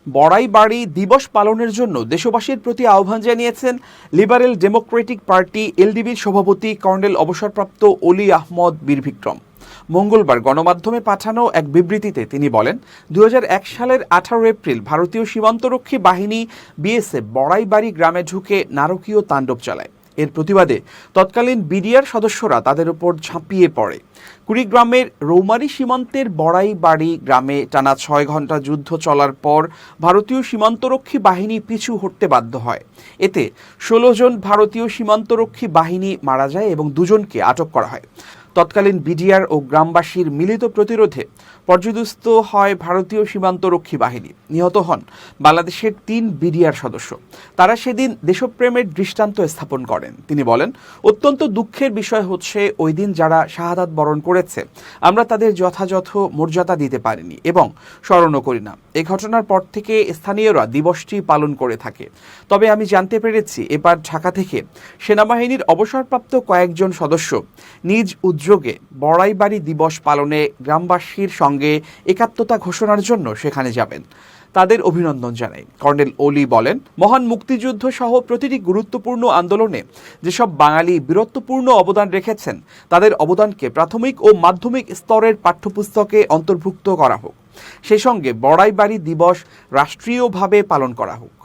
বড়াই বাড়ি দিবস পালনের জন্য দেশবাসীর প্রতি আহ্বান জানিয়েছেন লিবারেল ডেমোক্রেটিক পার্টি এলডিবির সভাপতি কর্নেল অবসরপ্রাপ্ত অলি আহমদ বীর বিক্রম। মঙ্গলবার গণমাধ্যমে পাঠানো এক বিবৃতিতে তিনি বলেন, 2001 সালের 18 এপ্রিল ভারতীয় সীমান্তরক্ষী বাহিনী বিএসএফ বড়াইবাড়ি গ্রামে ঢুকে নারকীয় তাণ্ডব চালায়। এর প্রতিবাদে তৎকালীন বিডিআর সদস্যরা তাদের উপর ঝাঁপিয়ে পড়ে। কুড়িগ্রামের রৌমারী সীমান্তের বড়াইবাড়ি গ্রামে টানা 6 ঘন্টা যুদ্ধ চলার পর ভারতীয় সীমান্তরক্ষী বাহিনী পিছু হটতে বাধ্য হয়। এতে 16 জন ভারতীয় সীমান্তরক্ষী বাহিনী মারা যায় এবং 2 জনকে আটক করা হয়। তৎকালীন বিডিআর ও গ্রামবাসীর মিলিত প্রতিরোধে পর্যুদস্ত হয় ভারতীয় সীমান্তরক্ষী বাহিনী। নিহত হন বাংলাদেশের 3 বিডিআর সদস্য। তারা সেদিন দেশপ্রেমের দৃষ্টান্ত স্থাপন করেন। তিনি বলেন, অত্যন্ত দুঃখের বিষয় হচ্ছে ওই দিন যারা শাহাদাত বরণ করেছে আমরা তাদের যথাযথ মর্যাদা দিতে পারিনি এবং স্মরণও করি না। এই ঘটনার পর থেকে স্থানীয়রা দিবসটি পালন করে থাকে। তবে আমি জানতে পেরেছি এবার ঢাকা থেকে সেনাবাহিনীর অবসরপ্রাপ্ত কয়েকজন সদস্য নিজ উদ্যোগে বড়াইবাড়ি দিবস পালনে গ্রামবাসীর সঙ্গে একাত্মতা ঘোষণার জন্য সেখানে যাবেন। তাদের অভিনন্দন জানাই। কর্নেল অলি বলেন, মহান মুক্তিযুদ্ধ সহ প্রতিটি গুরুত্বপূর্ণ আন্দোলনে যেসব বাঙালি বীরত্বপূর্ণ অবদান রেখেছেন তাদের অবদানকে প্রাথমিক ও মাধ্যমিক স্তরের পাঠ্যপুস্তকে অন্তর্ভুক্ত করা হোক। সেই সঙ্গে বড়াইবাড়ি দিবস রাষ্ট্রীয়ভাবে পালন করা হোক।